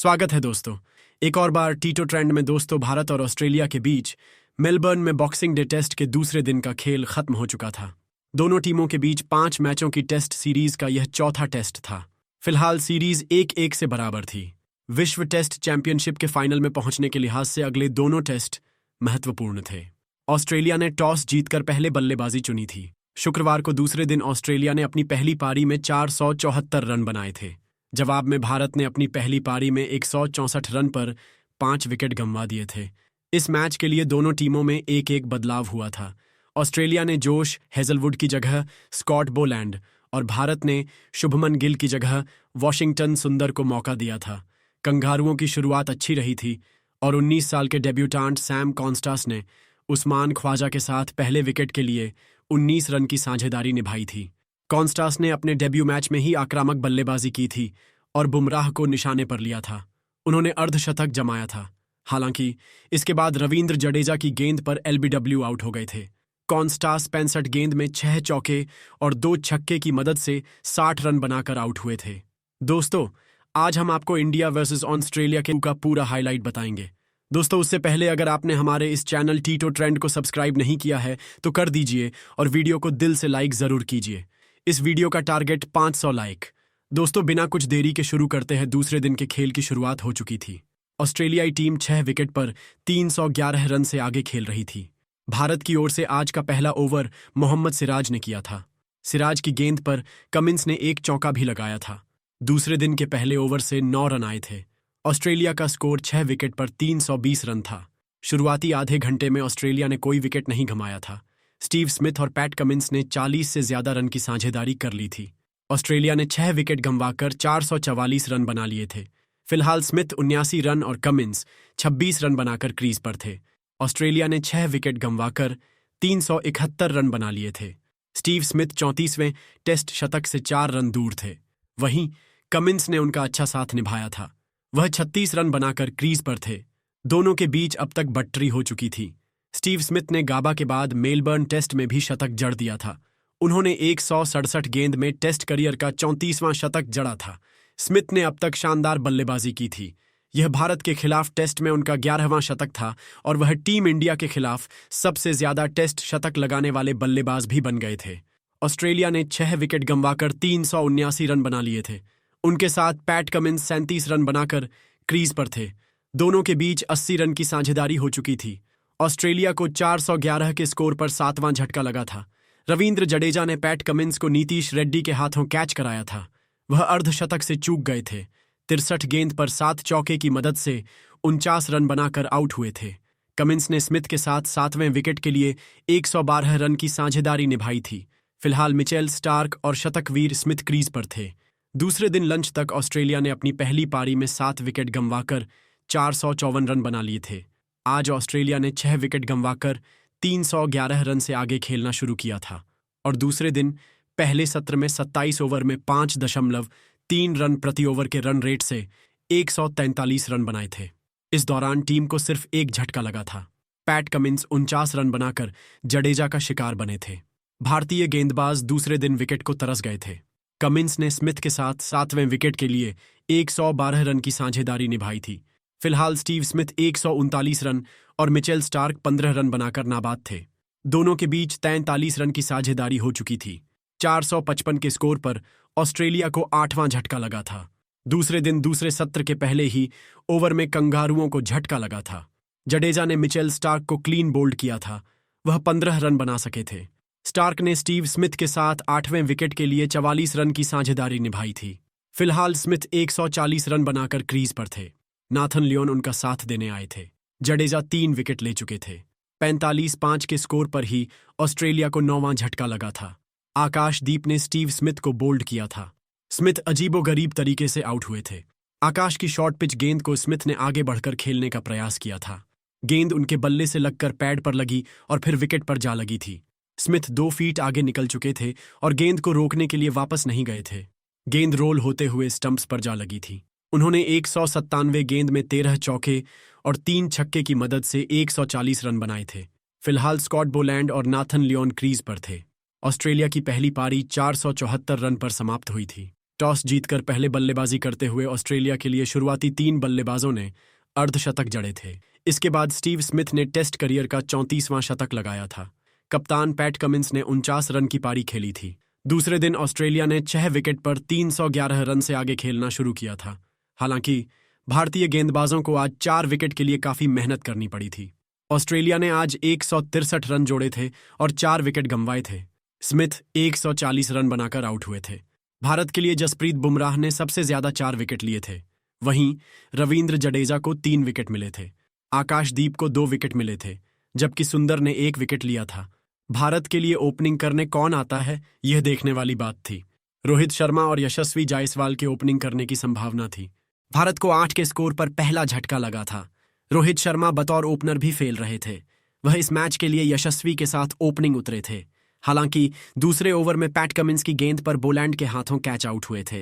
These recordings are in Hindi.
स्वागत है दोस्तों। एक और बार टी ट्रेंड में दोस्तों भारत और ऑस्ट्रेलिया के बीच मेलबर्न में बॉक्सिंग डे टेस्ट के दूसरे दिन का खेल खत्म हो चुका था। दोनों टीमों के बीच 5 मैचों की टेस्ट सीरीज का यह चौथा टेस्ट था। फिलहाल सीरीज 1-1 से बराबर थी। विश्व टेस्ट चैंपियनशिप के फाइनल में पहुंचने के लिहाज से अगले दोनों टेस्ट महत्वपूर्ण थे। ऑस्ट्रेलिया ने टॉस जीतकर पहले बल्लेबाजी चुनी थी। शुक्रवार को दूसरे दिन ऑस्ट्रेलिया ने अपनी पहली पारी में 474 रन बनाए थे। जवाब में भारत ने अपनी पहली पारी में 164 रन पर 5 विकेट गंवा दिए थे। इस मैच के लिए दोनों टीमों में 1-1 बदलाव हुआ था। ऑस्ट्रेलिया ने जोश हेजलवुड की जगह स्कॉट बोलैंड और भारत ने शुभमन गिल की जगह वॉशिंगटन सुंदर को मौका दिया था। कंगारुओं की शुरुआत अच्छी रही थी और 19 साल के डेब्यूटांट सैम कॉन्स्टास ने उस्मान ख्वाजा के साथ पहले विकेट के लिए 19 रन की साझेदारी निभाई थी। कॉन्स्टास ने अपने डेब्यू मैच में ही आक्रामक बल्लेबाजी की थी और बुमराह को निशाने पर लिया था। उन्होंने अर्धशतक जमाया था। हालांकि इसके बाद रवींद्र जडेजा की गेंद पर एलबीडब्ल्यू आउट हो गए थे। कॉन्स्टास 65 गेंद में 6 चौके और 2 छक्के की मदद से 60 रन बनाकर आउट हुए थे। दोस्तों, आज हम आपको इंडिया वर्सेस ऑस्ट्रेलिया के का पूरा हाईलाइट बताएंगे। दोस्तों, उससे पहले अगर आपने हमारे इस चैनल टी ट्रेंड को सब्सक्राइब नहीं किया है तो कर दीजिए और वीडियो को दिल से लाइक जरूर कीजिए। इस वीडियो का टारगेट 500 लाइक। दोस्तों, बिना कुछ देरी के शुरू करते हैं। दूसरे दिन के खेल की शुरुआत हो चुकी थी। ऑस्ट्रेलियाई टीम 6 विकेट पर 311 रन से आगे खेल रही थी। भारत की ओर से आज का पहला ओवर मोहम्मद सिराज ने किया था। सिराज की गेंद पर कमिंस ने 1 चौका भी लगाया था। दूसरे दिन के पहले ओवर से 9 रन आए थे। ऑस्ट्रेलिया का स्कोर 6 विकेट पर 320 रन था। शुरुआती आधे घंटे में ऑस्ट्रेलिया ने कोई विकेट नहीं गंवाया था। स्टीव स्मिथ और पैट कमिंस ने 40 से ज्यादा रन की साझेदारी कर ली थी। ऑस्ट्रेलिया ने 6 विकेट गंवाकर 444 रन बना लिए थे। फिलहाल स्मिथ 79 रन और कमिंस 26 रन बनाकर क्रीज पर थे। ऑस्ट्रेलिया ने 6 विकेट गंवाकर 371 रन बना लिए थे। स्टीव स्मिथ 34वें टेस्ट शतक से 4 रन दूर थे। वहीं कमिंस ने उनका अच्छा साथ निभाया था। वह 36 रन बनाकर क्रीज पर थे। दोनों के बीच अब तक बट्टरी हो चुकी थी। स्टीव स्मिथ ने गाबा के बाद मेलबर्न टेस्ट में भी शतक जड़ दिया था। उन्होंने 167 गेंद में टेस्ट करियर का 34वां शतक जड़ा था। स्मिथ ने अब तक शानदार बल्लेबाजी की थी। यह भारत के खिलाफ टेस्ट में उनका 11वां शतक था और वह टीम इंडिया के खिलाफ सबसे ज्यादा टेस्ट शतक लगाने वाले बल्लेबाज भी बन गए थे। ऑस्ट्रेलिया ने 6 विकेट गंवाकर 379 रन बना लिए थे। उनके साथ पैट कमिंस 37 रन बनाकर क्रीज पर थे। दोनों के बीच 80 रन की साझेदारी हो चुकी थी। ऑस्ट्रेलिया को 411 के स्कोर पर 7वां झटका लगा था। रवींद्र जडेजा ने पैट कमिंस को नीतीश रेड्डी के हाथों कैच कराया था। वह अर्धशतक से चूक गए थे। 63 गेंद पर 7 चौके की मदद से 49 रन बनाकर आउट हुए थे। कमिंस ने स्मिथ के साथ 7वें विकेट के लिए 112 रन की साझेदारी निभाई थी। फिलहाल मिचेल स्टार्क और शतकवीर स्मिथ क्रीज पर थे। दूसरे दिन लंच तक ऑस्ट्रेलिया ने अपनी पहली पारी में 7 विकेट गंवाकर 454 रन बना लिए थे। आज ऑस्ट्रेलिया ने 6 विकेट गंवाकर 311 रन से आगे खेलना शुरू किया था और दूसरे दिन पहले सत्र में 27 ओवर में 5.3 रन प्रति ओवर के रन रेट से 143 रन बनाए थे। इस दौरान टीम को सिर्फ 1 झटका लगा था। पैट कमिंस 49 रन बनाकर जडेजा का शिकार बने थे। भारतीय गेंदबाज दूसरे दिन विकेट को तरस गए थे। कमिंस ने स्मिथ के साथ 7वें विकेट के लिए 112 रन की साझेदारी निभाई थी। फिलहाल स्टीव स्मिथ 139 रन और मिचेल स्टार्क 15 रन बनाकर नाबाद थे। दोनों के बीच 43 रन की साझेदारी हो चुकी थी। 455 के स्कोर पर ऑस्ट्रेलिया को 8वां झटका लगा था। दूसरे दिन दूसरे सत्र के पहले ही ओवर में कंगारुओं को झटका लगा था। जडेजा ने मिचेल स्टार्क को क्लीन बोल्ड किया था। वह 15 रन बना सके थे। स्टार्क ने स्टीव स्मिथ के साथ 8वें विकेट के लिए 44 रन की साझेदारी निभाई थी। फिलहाल स्मिथ 140 रन बनाकर क्रीज पर थे। नाथन लियोन उनका साथ देने आए थे। जडेजा 3 विकेट ले चुके थे। 45-5 के स्कोर पर ही ऑस्ट्रेलिया को 9वां झटका लगा था। आकाशदीप ने स्टीव स्मिथ को बोल्ड किया था। स्मिथ अजीबोगरीब तरीके से आउट हुए थे। आकाश की शॉर्ट पिच गेंद को स्मिथ ने आगे बढ़कर खेलने का प्रयास किया था। गेंद उनके बल्ले से लगकर पैड पर लगी और फिर विकेट पर जा लगी थी। स्मिथ 2 फीट आगे निकल चुके थे और गेंद को रोकने के लिए वापस नहीं गए थे। गेंद रोल होते हुए स्टंप्स पर जा लगी थी। उन्होंने 197 गेंद में 13 चौके और 3 छक्के की मदद से 140 रन बनाए थे। फिलहाल स्कॉट बोलैंड और नाथन लियोन क्रीज पर थे। ऑस्ट्रेलिया की पहली पारी 474 रन पर समाप्त हुई थी। टॉस जीतकर पहले बल्लेबाजी करते हुए ऑस्ट्रेलिया के लिए शुरुआती 3 बल्लेबाजों ने अर्धशतक जड़े थे। इसके बाद स्टीव स्मिथ ने टेस्ट करियर का 34वां शतक लगाया था। कप्तान पैट कमिंस ने 49 रन की पारी खेली थी। दूसरे दिन ऑस्ट्रेलिया ने 6 विकेट पर 311 रन से आगे खेलना शुरू किया था। हालांकि भारतीय गेंदबाजों को आज 4 विकेट के लिए काफी मेहनत करनी पड़ी थी। ऑस्ट्रेलिया ने आज 163 रन जोड़े थे और 4 विकेट गंवाए थे। स्मिथ 140 रन बनाकर आउट हुए थे। भारत के लिए जसप्रीत बुमराह ने सबसे ज्यादा 4 विकेट लिए थे। वहीं रवींद्र जडेजा को 3 विकेट मिले थे। आकाशदीप को 2 विकेट मिले थे, जबकि सुंदर ने 1 विकेट लिया था। भारत के लिए ओपनिंग करने कौन आता है, यह देखने वाली बात थी। रोहित शर्मा और यशस्वी जायसवाल के ओपनिंग करने की संभावना थी। भारत को 8 के स्कोर पर पहला झटका लगा था। रोहित शर्मा बतौर ओपनर भी फेल रहे थे। वह इस मैच के लिए यशस्वी के साथ ओपनिंग उतरे थे। हालांकि दूसरे ओवर में पैट कमिंस की गेंद पर बोलैंड के हाथों कैच आउट हुए थे।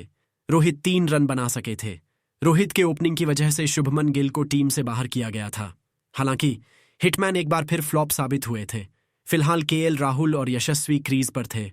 रोहित 3 रन बना सके थे। रोहित के ओपनिंग की वजह से शुभमन गिल को टीम से बाहर किया गया था। हालांकि हिटमैन एक बार फिर फ्लॉप साबित हुए थे। फिलहाल केएल राहुल और यशस्वी क्रीज पर थे।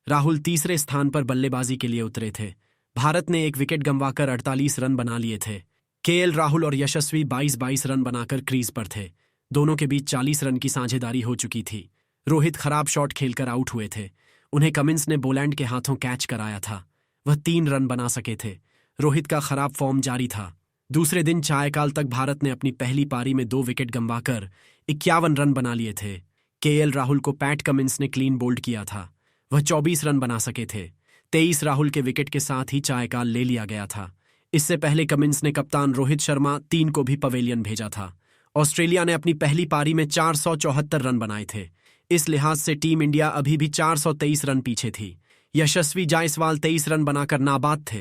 राहुल तीसरे स्थान पर बल्लेबाजी के लिए उतरे थे। भारत ने 1 विकेट गंवाकर 48 रन बना लिए थे। केएल राहुल और यशस्वी 22-22 रन बनाकर क्रीज पर थे। दोनों के बीच 40 रन की साझेदारी हो चुकी थी। रोहित खराब शॉट खेलकर आउट हुए थे। उन्हें कमिंस ने बोलैंड के हाथों कैच कराया था। वह 3 रन बना सके थे। रोहित का खराब फॉर्म जारी था। दूसरे दिन चायकाल तक भारत ने अपनी पहली पारी में 2 विकेट गंवाकर 51 रन बना लिए थे। केएल राहुल को पैट कमिंस ने क्लीन बोल्ड किया था। वह 24 रन बना सके थे। 23 राहुल के विकेट के साथ ही चायकाल ले लिया गया था। इससे पहले कमिंस ने कप्तान रोहित शर्मा 3 को भी पवेलियन भेजा था। ऑस्ट्रेलिया ने अपनी पहली पारी में 474 रन बनाए थे। इस लिहाज से टीम इंडिया अभी भी 423 रन पीछे थी। यशस्वी जायसवाल 23 रन बनाकर नाबाद थे।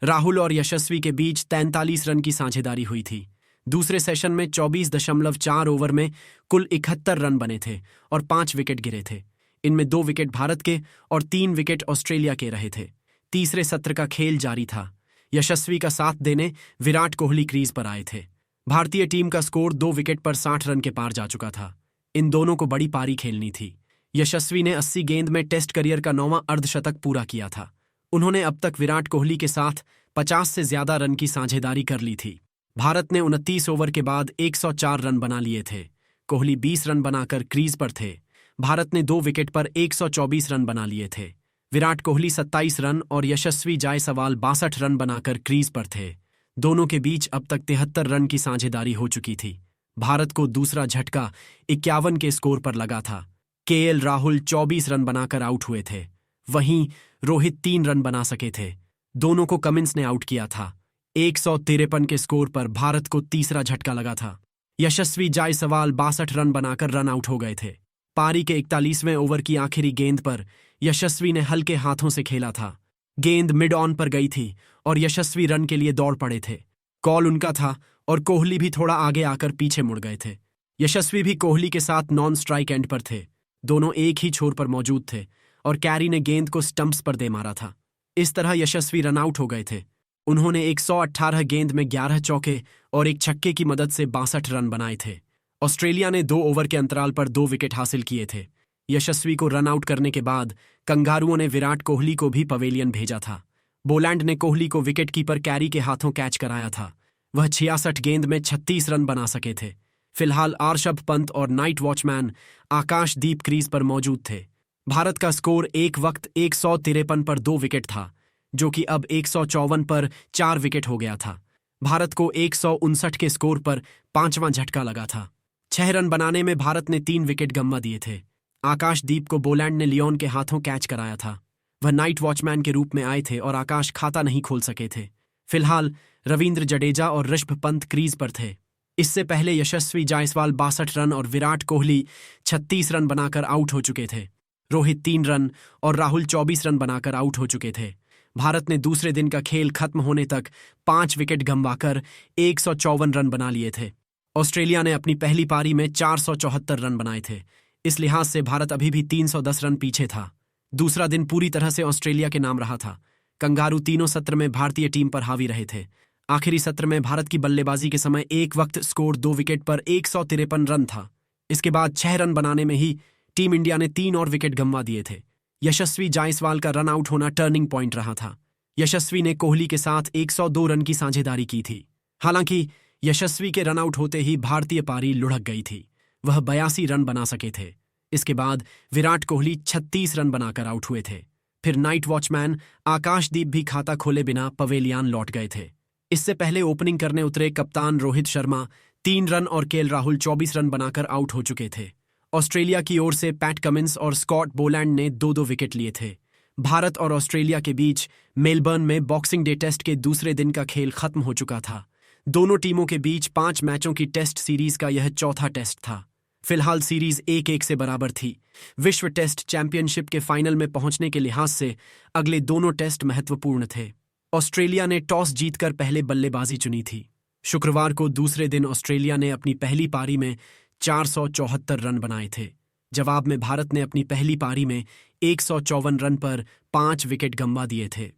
राहुल और यशस्वी के बीच 43 रन की साझेदारी हुई थी। दूसरे सेशन में 24.4 ओवर में कुल 71 रन बने थे और 5 विकेट गिरे थे। इनमें 2 विकेट भारत के और 3 विकेट ऑस्ट्रेलिया के रहे थे। तीसरे सत्र का खेल जारी था। यशस्वी का साथ देने विराट कोहली क्रीज पर आए थे। भारतीय टीम का स्कोर 2 विकेट पर 60 रन के पार जा चुका था। इन दोनों को बड़ी पारी खेलनी थी। यशस्वी ने 80 गेंद में टेस्ट करियर का 9वां अर्धशतक पूरा किया था। उन्होंने अब तक विराट कोहली के साथ 50 से ज्यादा रन की साझेदारी कर ली थी। भारत ने 29 ओवर के बाद 104 रन बना लिए थे। कोहली 20 रन बनाकर क्रीज पर थे। भारत ने 2 विकेट पर 124 रन बना लिए थे। विराट कोहली 27 रन और यशस्वी जायसवाल 62 रन बनाकर क्रीज पर थे। दोनों के बीच अब तक 73 रन की साझेदारी हो चुकी थी। भारत को दूसरा झटका 51 के स्कोर पर लगा था। केएल राहुल 24 रन बनाकर आउट हुए थे। वहीं रोहित 3 रन बना सके थे। दोनों को कमिंस ने आउट किया था। 153 के स्कोर पर भारत को तीसरा झटका लगा था। यशस्वी जायसवाल 62 रन बनाकर रन आउट हो गए थे। पारी के 41वें ओवर की आखिरी गेंद पर यशस्वी ने हल्के हाथों से खेला था। गेंद मिड ऑन पर गई थी और यशस्वी रन के लिए दौड़ पड़े थे। कॉल उनका था और कोहली भी थोड़ा आगे आकर पीछे मुड़ गए थे। यशस्वी भी कोहली के साथ नॉन स्ट्राइक एंड पर थे। दोनों एक ही छोर पर मौजूद थे और कैरी ने गेंद को स्टंप्स पर दे मारा था। इस तरह यशस्वी रन आउट हो गए थे। उन्होंने 118 गेंद में 11 चौके और 1 छक्के की मदद से 62 रन बनाए थे। ऑस्ट्रेलिया ने 2 ओवर के अंतराल पर 2 विकेट हासिल किए थे। यशस्वी को रन आउट करने के बाद कंगारुओं ने विराट कोहली को भी पवेलियन भेजा था। बोलैंड ने कोहली को विकेटकीपर कैरी के हाथों कैच कराया था। वह 66 गेंद में 36 रन बना सके थे। फिलहाल ऋषभ पंत और नाइट वॉचमैन आकाशदीप क्रीज पर मौजूद थे। भारत का स्कोर एक वक्त 153 पर 2 विकेट था, जो कि अब 154 पर 4 विकेट हो गया था। भारत को 159 के स्कोर पर 5वां झटका लगा था। 6 रन बनाने में भारत ने 3 विकेट गंवा दिए थे। आकाशदीप को बोलैंड ने लियोन के हाथों कैच कराया था। वह नाइट वॉचमैन के रूप में आए थे और आकाश खाता नहीं खोल सके थे। फिलहाल रवींद्र जडेजा और ऋषभ पंत क्रीज पर थे। इससे पहले यशस्वी जायसवाल 62 रन और विराट कोहली 36 रन बनाकर आउट हो चुके थे। रोहित 3 रन और राहुल 24 रन बनाकर आउट हो चुके थे। भारत ने दूसरे दिन का खेल खत्म होने तक 5 विकेट गंवाकर 154 रन बना लिए थे। ऑस्ट्रेलिया ने अपनी पहली पारी में 474 रन बनाए थे। इस लिहाज से भारत अभी भी 310 रन पीछे था। दूसरा दिन पूरी तरह से ऑस्ट्रेलिया के नाम रहा था। कंगारू तीनों सत्र में भारतीय टीम पर हावी रहे थे। आखिरी सत्र में भारत की बल्लेबाजी के समय एक वक्त स्कोर 2 विकेट पर 153 रन था। इसके बाद 6 रन बनाने में ही टीम इंडिया ने 3 और विकेट गंवा दिए थे। यशस्वी जायसवाल का रन आउट होना टर्निंग पॉइंट रहा था। यशस्वी ने कोहली के साथ 102 रन की साझेदारी की थी। हालांकि यशस्वी के रनआउट होते ही भारतीय पारी लुढ़क गई थी। वह 82 रन बना सके थे। इसके बाद विराट कोहली 36 रन बनाकर आउट हुए थे। फिर नाइट वॉचमैन आकाशदीप भी खाता खोले बिना पवेलियन लौट गए थे। इससे पहले ओपनिंग करने उतरे कप्तान रोहित शर्मा 3 रन और केएल राहुल 24 रन बनाकर आउट हो चुके थे। ऑस्ट्रेलिया की ओर से पैट कमिंस और स्कॉट बोलैंड ने 2-2 विकेट लिए थे। भारत और ऑस्ट्रेलिया के बीच मेलबर्न में बॉक्सिंग डे टेस्ट के दूसरे दिन का खेल खत्म हो चुका था। दोनों टीमों के बीच 5 मैचों की टेस्ट सीरीज का यह चौथा टेस्ट था। फिलहाल सीरीज 1-1 से बराबर थी। विश्व टेस्ट चैंपियनशिप के फाइनल में पहुंचने के लिहाज से अगले दोनों टेस्ट महत्वपूर्ण थे। ऑस्ट्रेलिया ने टॉस जीतकर पहले बल्लेबाजी चुनी थी। शुक्रवार को दूसरे दिन ऑस्ट्रेलिया ने अपनी पहली पारी में 474 रन बनाए थे। जवाब में भारत ने अपनी पहली पारी में 154 रन पर 5 विकेट गंवा दिए थे।